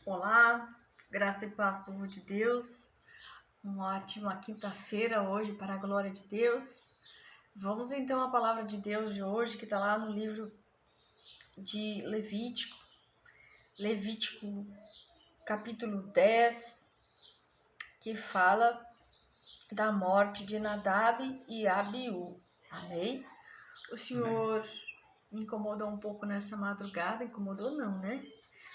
Olá, graça e paz, povo de Deus. Uma ótima quinta-feira hoje, para a glória de Deus. Vamos então à palavra de Deus de hoje, que está lá no livro de Levítico capítulo 10, que fala da morte de Nadab e Abiú. Amém? O Senhor me incomodou um pouco nessa madrugada, incomodou não, né?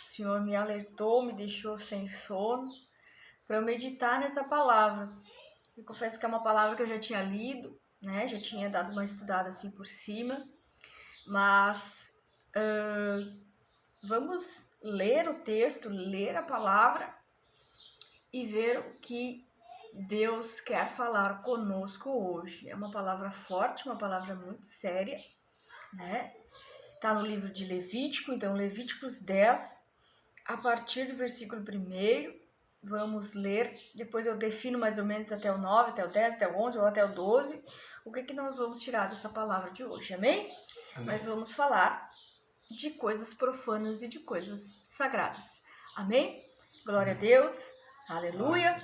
O Senhor me alertou, me deixou sem sono, para eu meditar nessa palavra. Eu confesso que é uma palavra que eu já tinha lido, né? Já tinha dado uma estudada assim por cima, mas vamos ler o texto, ler a palavra e ver o que Deus quer falar conosco hoje. É uma palavra forte, uma palavra muito séria, né? Tá no livro de Levítico, então Levíticos 10, a partir do versículo 1º, vamos ler, depois eu defino mais ou menos até o 9, até o 10, até o 11 ou até o 12, o que nós vamos tirar dessa palavra de hoje, amém? Mas vamos falar de coisas profanas e de coisas sagradas, amém? Glória a Deus, aleluia,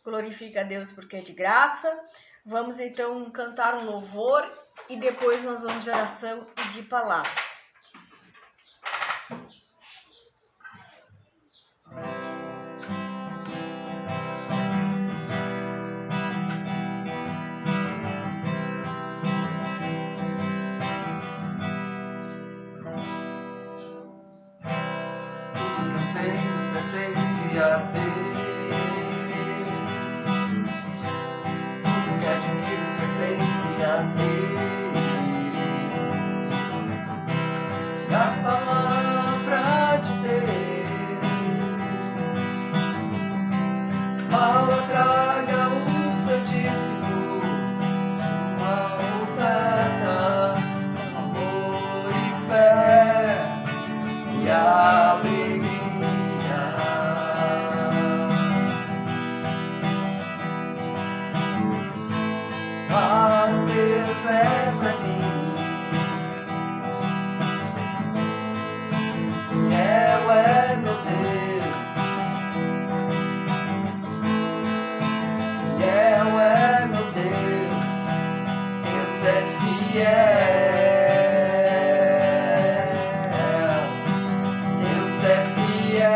glorifica a Deus porque é de graça. Vamos então cantar um louvor e depois nós vamos de oração e de palavra. Pertence a Deus. Tudo que admiro pertence a Deus. A palavra de Deus fala, traga o Santíssimo, sua oferta, amor e fé e alegria. Mas Deus é pra mim, fiel é meu Deus, fiel é meu Deus, Deus é fiel, Deus é fiel,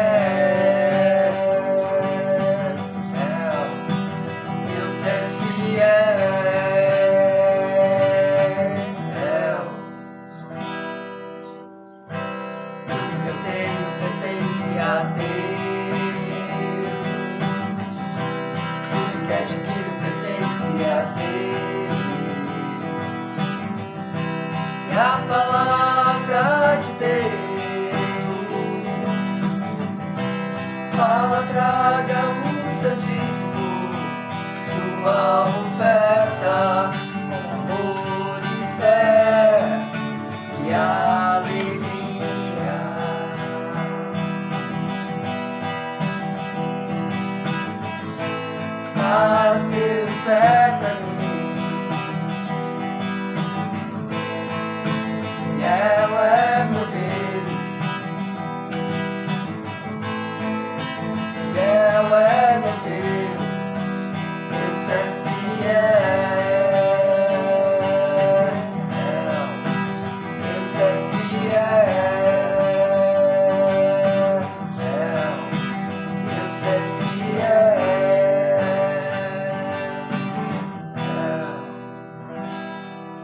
Deus é fiel. Eu tenho pertence a Deus, tudo que adquiro pertence a Deus, e a palavra de Deus fala, traga o Santíssimo, sua oferta, amor e fé e alegria. Mas Deus é pra mim, fiel é meu Deus, fiel é meu Deus, Deus é fiel, Deus é fiel, Deus é fiel.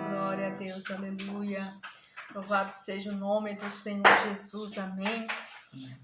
Glória a Deus, aleluia. Louvado seja o nome do Senhor Jesus, amém.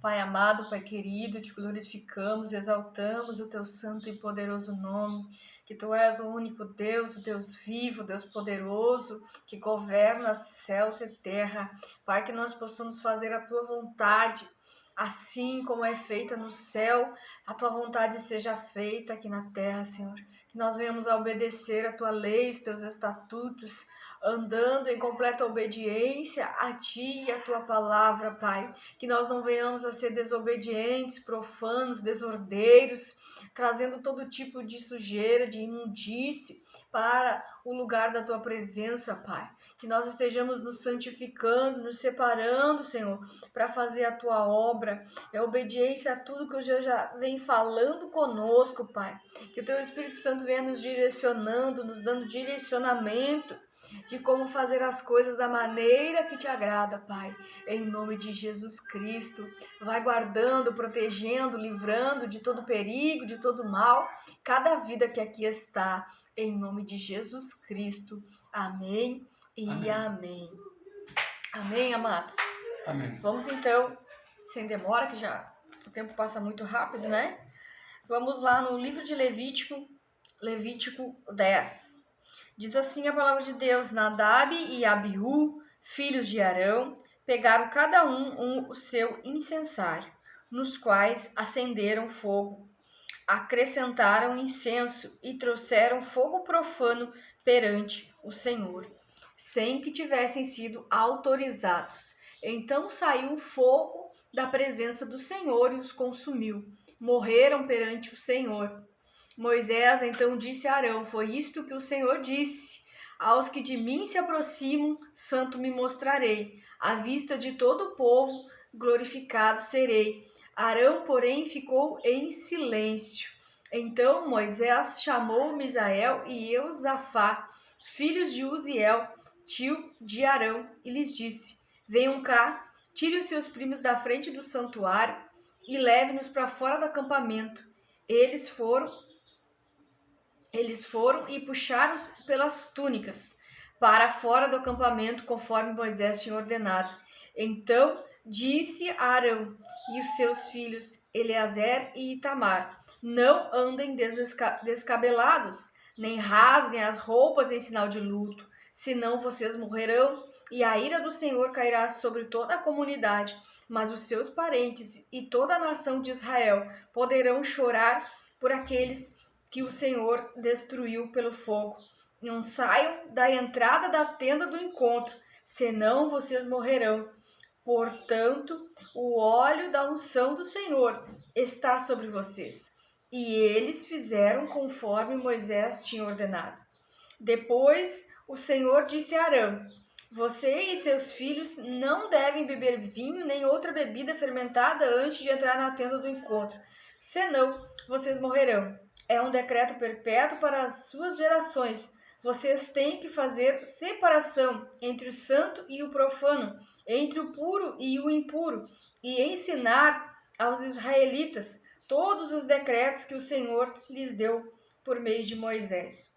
Pai amado, Pai querido, te glorificamos, exaltamos o teu santo e poderoso nome, que tu és o único Deus, o Deus vivo, o Deus poderoso, que governa céus e terra. Pai, que nós possamos fazer a tua vontade, assim como é feita no céu, a tua vontade seja feita aqui na terra, Senhor. Que nós venhamos a obedecer a tua lei, os teus estatutos, andando em completa obediência a Ti e a Tua palavra, Pai. Que nós não venhamos a ser desobedientes, profanos, desordeiros, trazendo todo tipo de sujeira, de imundície para o lugar da Tua presença, Pai. Que nós estejamos nos santificando, nos separando, Senhor, para fazer a Tua obra. É obediência a tudo que o Senhor já vem falando conosco, Pai. Que o Teu Espírito Santo venha nos direcionando, nos dando direcionamento de como fazer as coisas da maneira que Te agrada, Pai. Em nome de Jesus Cristo. Vai guardando, protegendo, livrando de todo perigo, de todo mal, cada vida que aqui está. Em nome de Jesus Cristo. Amém e amém. Amém, amados? Amém. Vamos então, sem demora, que já o tempo passa muito rápido, né? Vamos lá no livro de Levítico, Levítico 10. Diz assim a palavra de Deus: Nadab e Abiú, filhos de Arão, pegaram cada o seu incensário, nos quais acenderam fogo, acrescentaram incenso e trouxeram fogo profano perante o Senhor, sem que tivessem sido autorizados. Então saiu o fogo da presença do Senhor e os consumiu. Morreram perante o Senhor. Moisés então disse a Arão: foi isto que o Senhor disse: aos que de mim se aproximam, santo me mostrarei. À vista de todo o povo, glorificado serei. Arão, porém, ficou em silêncio. Então Moisés chamou Misael e Eusafá, filhos de Uziel, tio de Arão, e lhes disse: venham cá, tire os seus primos da frente do santuário e leve-nos para fora do acampamento. Eles foram e puxaram pelas túnicas para fora do acampamento, conforme Moisés tinha ordenado. Então disse a Arão e os seus filhos Eleazer e Itamar: não andem descabelados, nem rasguem as roupas em sinal de luto, senão vocês morrerão, e a ira do Senhor cairá sobre toda a comunidade. Mas os seus parentes e toda a nação de Israel poderão chorar por aqueles que o Senhor destruiu pelo fogo. Não saiam da entrada da tenda do encontro, senão vocês morrerão. Portanto, o óleo da unção do Senhor está sobre vocês. E eles fizeram conforme Moisés tinha ordenado. Depois o Senhor disse a Arão: você e seus filhos não devem beber vinho nem outra bebida fermentada antes de entrar na tenda do encontro, senão vocês morrerão. É um decreto perpétuo para as suas gerações. Vocês têm que fazer separação entre o santo e o profano, entre o puro e o impuro, e ensinar aos israelitas todos os decretos que o Senhor lhes deu por meio de Moisés.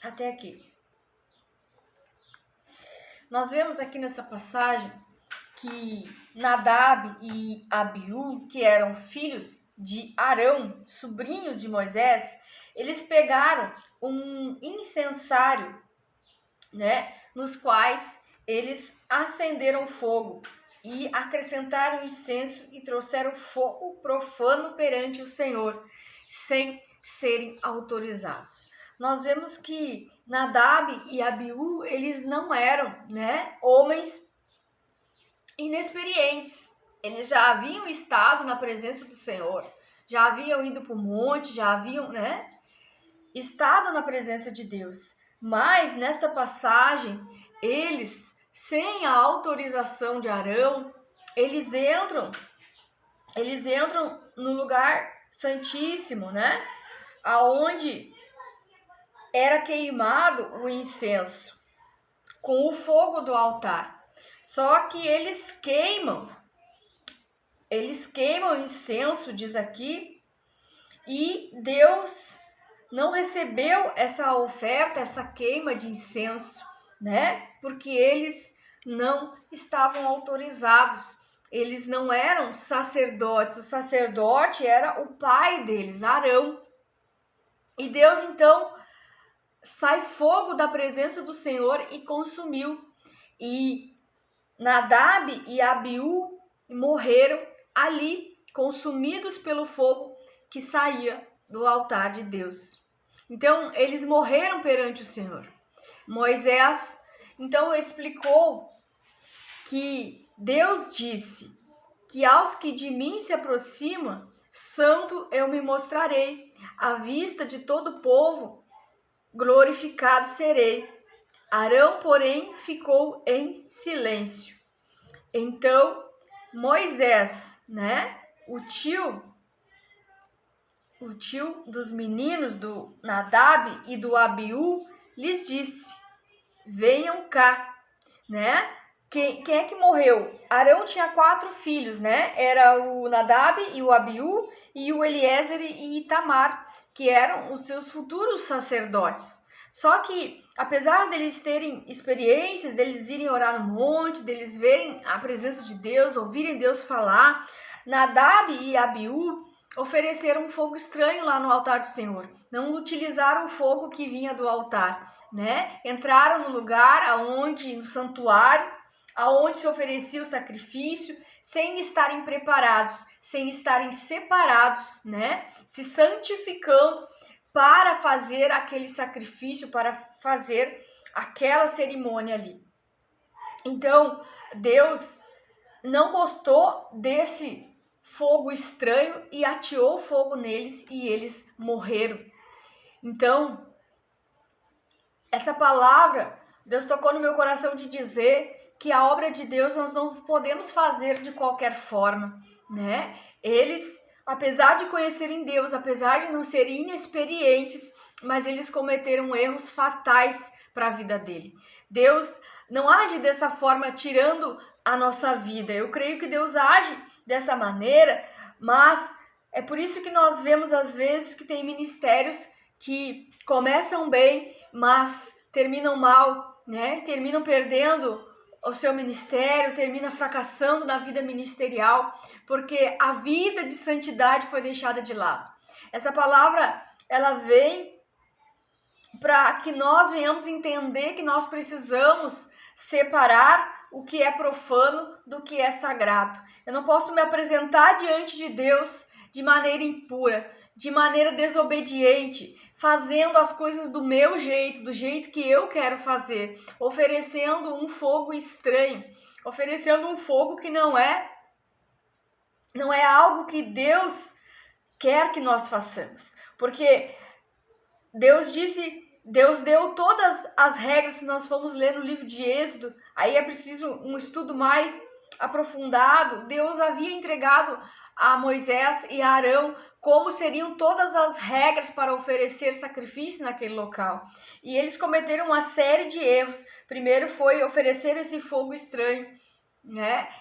Até aqui. Nós vemos aqui nessa passagem que Nadab e Abiú, que eram filhos de Arão, sobrinhos de Moisés, eles pegaram um incensário, né, nos quais eles acenderam fogo e acrescentaram incenso e trouxeram fogo profano perante o Senhor, sem serem autorizados. Nós vemos que Nadab e Abiú, eles não eram, né, homens inexperientes. Eles já haviam estado na presença do Senhor, já haviam ido para o monte, já haviam, né, estado na presença de Deus. Mas nesta passagem, eles, sem a autorização de Arão, eles entram no lugar santíssimo, né, aonde era queimado o incenso com o fogo do altar. Só que eles queimam incenso, diz aqui, e Deus não recebeu essa oferta, essa queima de incenso, né? Porque eles não estavam autorizados. Eles não eram sacerdotes. O sacerdote era o pai deles, Arão. E Deus então sai fogo da presença do Senhor e consumiu. E Nadab e Abiú morreram ali, consumidos pelo fogo que saía do altar de Deus. Então, eles morreram perante o Senhor. Moisés então explicou que Deus disse que aos que de mim se aproximam, santo eu me mostrarei, à vista de todo o povo, glorificado serei. Arão, porém, ficou em silêncio. Então, Moisés, o tio dos meninos do Nadab e do Abiú, lhes disse: venham cá, Quem é que morreu? Arão tinha 4 filhos, Era o Nadab e o Abiú e o Eliezer e Itamar, que eram os seus futuros sacerdotes. Só que, apesar deles terem experiências, deles irem orar no monte, deles verem a presença de Deus, ouvirem Deus falar, Nadab e Abiú ofereceram um fogo estranho lá no altar do Senhor. Não utilizaram o fogo que vinha do altar, Entraram no lugar no santuário, aonde se oferecia o sacrifício, sem estarem preparados, sem estarem separados, se santificando para fazer aquele sacrifício, para fazer aquela cerimônia ali. Então, Deus não gostou desse fogo estranho e ateou fogo neles e eles morreram. Então, essa palavra, Deus tocou no meu coração de dizer que a obra de Deus nós não podemos fazer de qualquer forma, Eles, apesar de conhecerem Deus, apesar de não serem inexperientes, mas eles cometeram erros fatais para a vida dele. Deus não age dessa forma tirando a nossa vida. Eu creio que Deus age dessa maneira, mas é por isso que nós vemos às vezes que tem ministérios que começam bem, mas terminam mal, Terminam perdendo o seu ministério, termina fracassando na vida ministerial, porque a vida de santidade foi deixada de lado. Essa palavra, ela vem para que nós venhamos entender que nós precisamos separar o que é profano do que é sagrado. Eu não posso me apresentar diante de Deus de maneira impura, de maneira desobediente, fazendo as coisas do meu jeito, do jeito que eu quero fazer, oferecendo um fogo estranho, oferecendo um fogo que não é algo que Deus quer que nós façamos. Porque Deus deu todas as regras. Se nós formos ler no livro de Êxodo, aí é preciso um estudo mais aprofundado. Deus havia entregado a Moisés e a Arão como seriam todas as regras para oferecer sacrifício naquele local. E eles cometeram uma série de erros. Primeiro foi oferecer esse fogo estranho,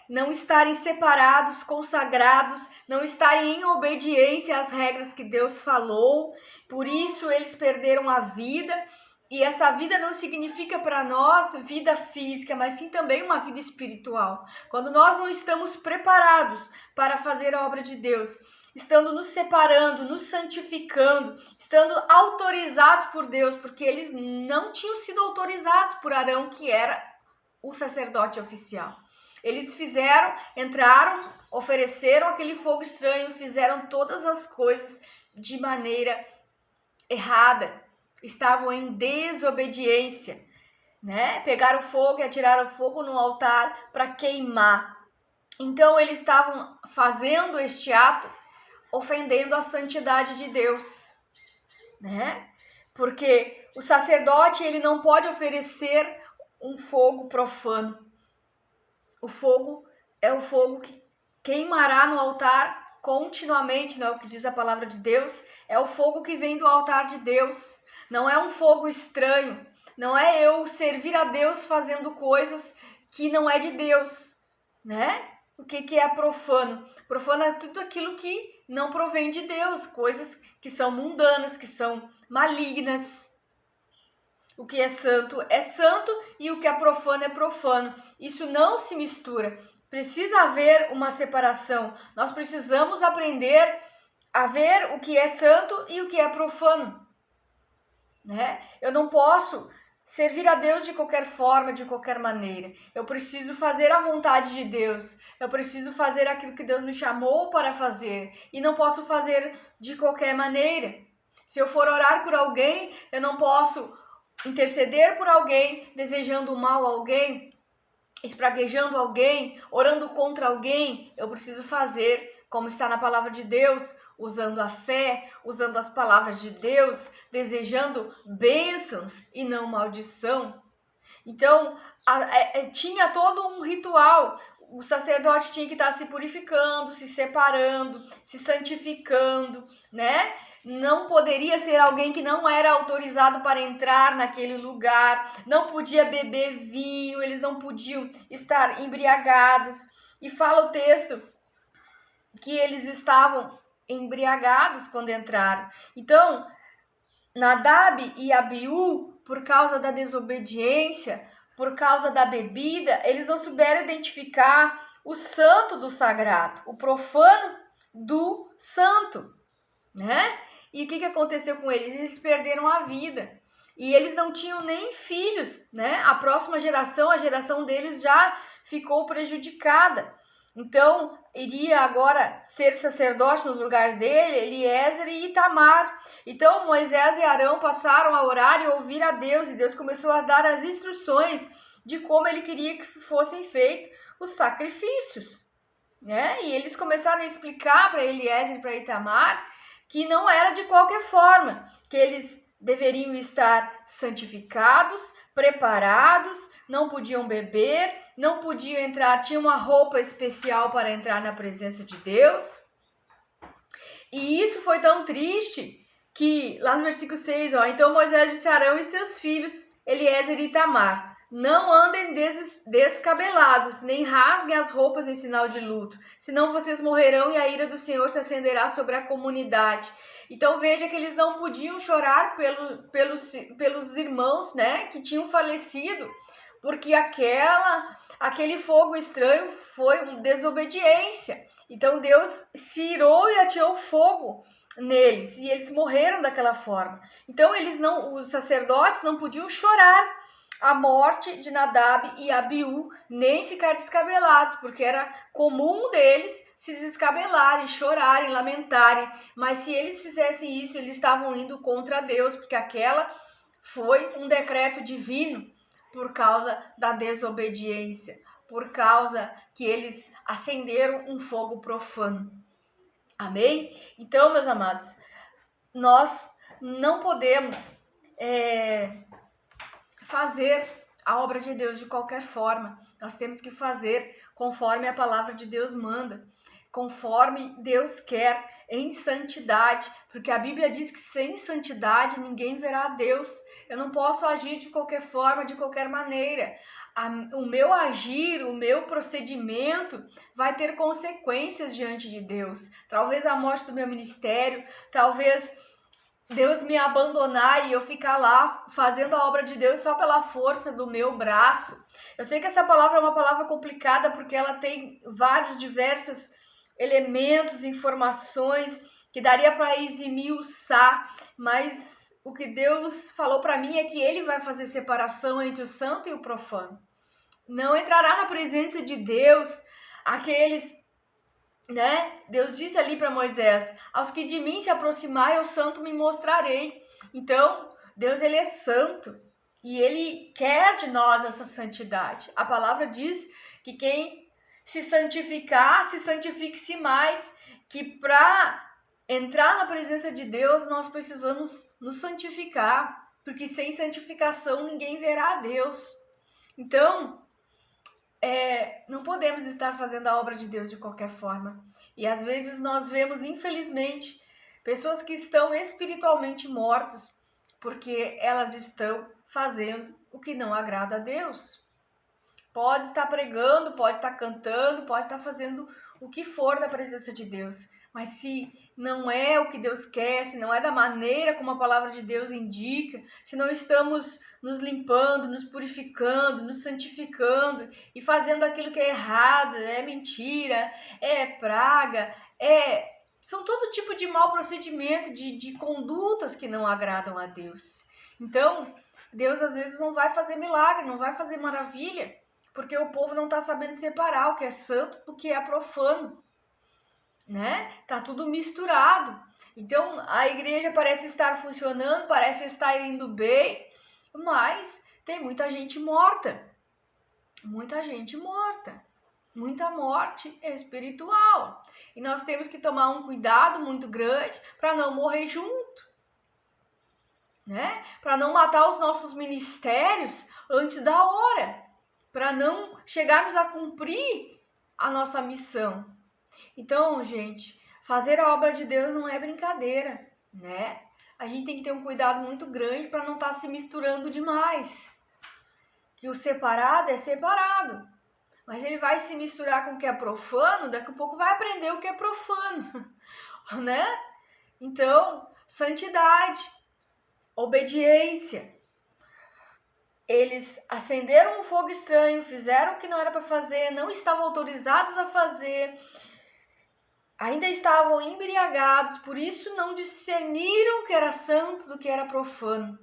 não estarem separados, consagrados, não estarem em obediência às regras que Deus falou. Por isso eles perderam a vida. E essa vida não significa para nós vida física, mas sim também uma vida espiritual. Quando nós não estamos preparados para fazer a obra de Deus, estando nos separando, nos santificando, estando autorizados por Deus, porque eles não tinham sido autorizados por Arão, que era o sacerdote oficial. Eles entraram, ofereceram aquele fogo estranho, fizeram todas as coisas de maneira errada. Estavam em desobediência, Pegaram fogo e atiraram fogo no altar para queimar. Então eles estavam fazendo este ato, ofendendo a santidade de Deus, Porque o sacerdote, ele não pode oferecer um fogo profano. O fogo é o fogo que queimará no altar continuamente, não é o que diz a palavra de Deus? É o fogo que vem do altar de Deus. Não é um fogo estranho, não é eu servir a Deus fazendo coisas que não é de Deus, O que é profano? Profano é tudo aquilo que não provém de Deus, coisas que são mundanas, que são malignas. O que é santo e o que é profano. Isso não se mistura. Precisa haver uma separação. Nós precisamos aprender a ver o que é santo e o que é profano. Eu não posso servir a Deus de qualquer forma, de qualquer maneira. Eu preciso fazer a vontade de Deus. Eu preciso fazer aquilo que Deus me chamou para fazer. E não posso fazer de qualquer maneira. Se eu for orar por alguém, eu não posso interceder por alguém, desejando mal a alguém, espraguejando alguém, orando contra alguém, eu preciso fazer como está na palavra de Deus, usando a fé, usando as palavras de Deus, desejando bênçãos e não maldição. Então, tinha todo um ritual. O sacerdote tinha que estar se purificando, se separando, se santificando, né? Não poderia ser alguém que não era autorizado para entrar naquele lugar, não podia beber vinho, eles não podiam estar embriagados. E fala o texto que eles estavam embriagados quando entraram. Então, Nadab e Abiú, por causa da desobediência, por causa da bebida, eles não souberam identificar o santo do sagrado, o profano do santo, né? E o que aconteceu com eles? Eles perderam a vida. E eles não tinham nem filhos, né? A próxima geração, a geração deles já ficou prejudicada. Então, iria agora ser sacerdote no lugar dele, Eliezer e Itamar. Então, Moisés e Arão passaram a orar e ouvir a Deus, e Deus começou a dar as instruções de como ele queria que fossem feitos os sacrifícios, né? E eles começaram a explicar para Eliezer e para Itamar que não era de qualquer forma, que eles deveriam estar santificados, preparados, não podiam beber, não podiam entrar, tinha uma roupa especial para entrar na presença de Deus. E isso foi tão triste que, lá no versículo 6, então Moisés disse a Arão e seus filhos, Eliezer e Itamar, não andem descabelados, nem rasguem as roupas em sinal de luto, senão vocês morrerão e a ira do Senhor se acenderá sobre a comunidade. Então veja que eles não podiam chorar pelos irmãos, né, que tinham falecido, porque aquele fogo estranho foi uma desobediência. Então Deus se irou e ateou fogo neles, e eles morreram daquela forma. Então os sacerdotes não podiam chorar a morte de Nadab e Abiú, nem ficar descabelados, porque era comum deles se descabelarem, chorarem, lamentarem. Mas se eles fizessem isso, eles estavam indo contra Deus, porque aquela foi um decreto divino por causa da desobediência, por causa que eles acenderam um fogo profano. Amém? Então, meus amados, nós não podemos fazer a obra de Deus de qualquer forma. Nós temos que fazer conforme a palavra de Deus manda, conforme Deus quer, em santidade, porque a Bíblia diz que sem santidade ninguém verá a Deus. Eu não posso agir de qualquer forma, de qualquer maneira. O meu agir, o meu procedimento vai ter consequências diante de Deus. Talvez a morte do meu ministério, talvez Deus me abandonar e eu ficar lá fazendo a obra de Deus só pela força do meu braço. Eu sei que essa palavra é uma palavra complicada porque ela tem diversos elementos, informações que daria para esmiuçar, mas o que Deus falou para mim é que Ele vai fazer separação entre o santo e o profano. Não entrará na presença de Deus aqueles, né? Deus disse ali para Moisés: aos que de mim se aproximar, eu santo me mostrarei. Então, Deus, ele é santo e ele quer de nós essa santidade. A palavra diz que quem se santificar, se santifique-se mais, que para entrar na presença de Deus, nós precisamos nos santificar, porque sem santificação ninguém verá a Deus. Então, não podemos estar fazendo a obra de Deus de qualquer forma. E às vezes nós vemos, infelizmente, pessoas que estão espiritualmente mortas porque elas estão fazendo o que não agrada a Deus. Pode estar pregando, pode estar cantando, pode estar fazendo o que for na presença de Deus. Mas se não é o que Deus quer, se não é da maneira como a palavra de Deus indica, se não estamos nos limpando, nos purificando, nos santificando e fazendo aquilo que é errado, é mentira, é praga, são todo tipo de mau procedimento, de condutas que não agradam a Deus. Então, Deus às vezes não vai fazer milagre, não vai fazer maravilha, porque o povo não está sabendo separar o que é santo do que é profano, né? Tá tudo misturado. Então, a igreja parece estar funcionando, parece estar indo bem, Mas tem muita gente morta, muita morte espiritual. E nós temos que tomar um cuidado muito grande para não morrer junto, né? Para não matar os nossos ministérios antes da hora, para não chegarmos a cumprir a nossa missão. Então, gente, fazer a obra de Deus não é brincadeira, né? A gente tem que ter um cuidado muito grande para não estar se misturando demais. Que o separado é separado, mas ele vai se misturar com o que é profano, daqui a pouco vai aprender o que é profano, né? Então, santidade, obediência. Eles acenderam um fogo estranho, fizeram o que não era para fazer, não estavam autorizados a fazer, ainda estavam embriagados, por isso não discerniram o que era santo do que era profano,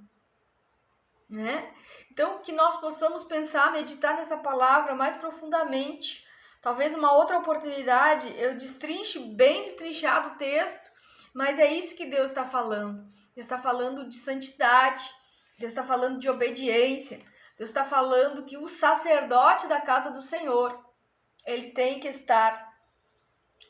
né? Então, que nós possamos pensar, meditar nessa palavra mais profundamente. Talvez uma outra oportunidade eu destrinche, bem destrinchado o texto, mas é isso que Deus está falando. Deus está falando de santidade, Deus está falando de obediência, Deus está falando que o sacerdote da casa do Senhor, ele tem que estar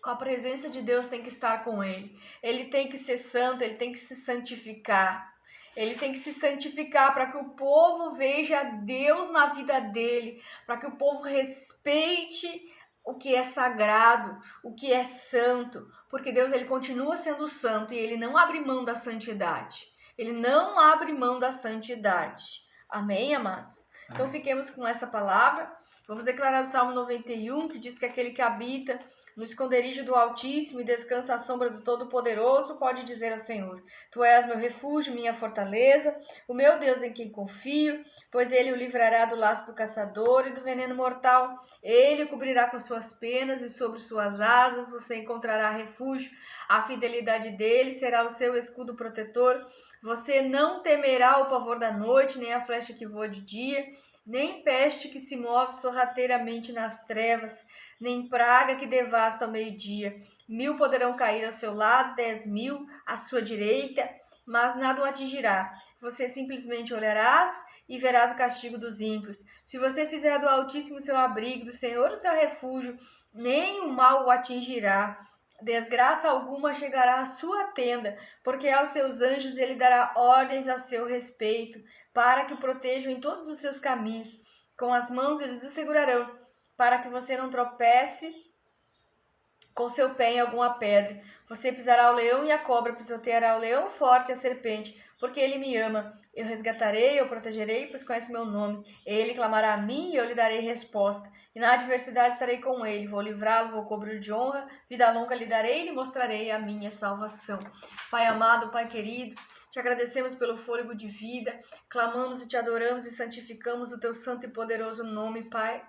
com a presença de Deus, tem que estar com ele tem que ser santo, ele tem que se santificar. Ele tem que se santificar para que o povo veja Deus na vida dele, para que o povo respeite o que é sagrado, o que é santo, porque Deus ele continua sendo santo e ele não abre mão da santidade. Ele não abre mão da santidade. Amém, amados? Então fiquemos com essa palavra. Vamos declarar o Salmo 91, que diz que aquele que habita no esconderijo do Altíssimo e descansa à sombra do Todo-Poderoso pode dizer ao Senhor: Tu és meu refúgio, minha fortaleza, o meu Deus em quem confio, pois ele o livrará do laço do caçador e do veneno mortal. Ele o cobrirá com suas penas e sobre suas asas você encontrará refúgio. A fidelidade dele será o seu escudo protetor. Você não temerá o pavor da noite, nem a flecha que voa de dia, nem peste que se move sorrateiramente nas trevas, nem praga que devasta ao meio-dia. 1000 poderão cair ao seu lado, 10.000 à sua direita, mas nada o atingirá. Você simplesmente olharás e verás o castigo dos ímpios. Se você fizer do Altíssimo seu abrigo, do Senhor o seu refúgio, nem o mal o atingirá. Desgraça alguma chegará à sua tenda, porque aos seus anjos ele dará ordens a seu respeito, para que o protejam em todos os seus caminhos. Com as mãos eles o segurarão, para que você não tropece com seu pé em alguma pedra. Você pisará o leão e a cobra, pisoteará o leão forte e a serpente, porque ele me ama. Eu resgatarei, eu protegerei, pois conhece meu nome. Ele clamará a mim e eu lhe darei resposta. E na adversidade estarei com ele. Vou livrá-lo, vou cobri-lo de honra. Vida longa lhe darei e lhe mostrarei a minha salvação. Pai amado, Pai querido, te agradecemos pelo fôlego de vida. Clamamos e te adoramos e santificamos o teu santo e poderoso nome, Pai.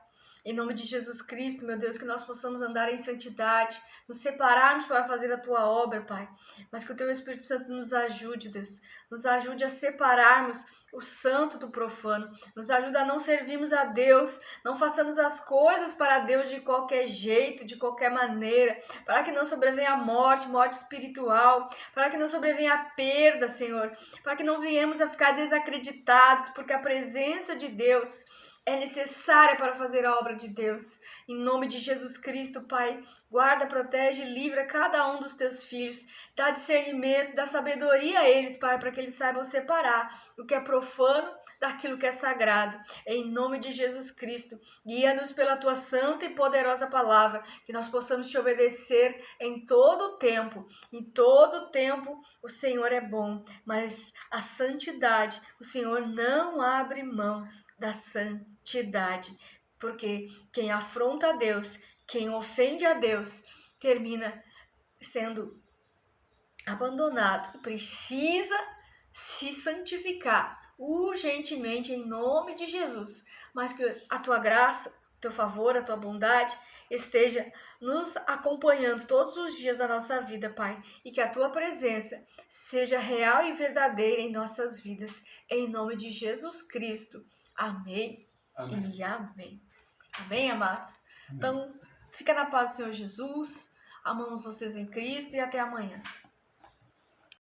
Em nome de Jesus Cristo, meu Deus, que nós possamos andar em santidade, nos separarmos para fazer a tua obra, Pai. Mas que o teu Espírito Santo nos ajude, Deus. Nos ajude a separarmos o santo do profano. Nos ajude a não servirmos a Deus, não façamos as coisas para Deus de qualquer jeito, de qualquer maneira, para que não sobrevenha a morte, morte espiritual, para que não sobrevenha a perda, Senhor, para que não venhamos a ficar desacreditados, porque a presença de Deus é necessária para fazer a obra de Deus. Em nome de Jesus Cristo, Pai, guarda, protege, livra cada um dos teus filhos. Dá discernimento, dá sabedoria a eles, Pai, para que eles saibam separar o que é profano daquilo que é sagrado. Em nome de Jesus Cristo, guia-nos pela tua santa e poderosa palavra, que nós possamos te obedecer em todo o tempo. Em todo o tempo o Senhor é bom, mas a santidade, o Senhor não abre mão da santidade, porque quem afronta a Deus, quem ofende a Deus, termina sendo abandonado. Precisa se santificar urgentemente em nome de Jesus, mas que a tua graça, o teu favor, a tua bondade esteja nos acompanhando todos os dias da nossa vida, Pai, e que a tua presença seja real e verdadeira em nossas vidas, em nome de Jesus Cristo. Amém, amém. E amém. Amém, amados? Amém. Então, fica na paz do Senhor Jesus. Amamos vocês em Cristo e até amanhã.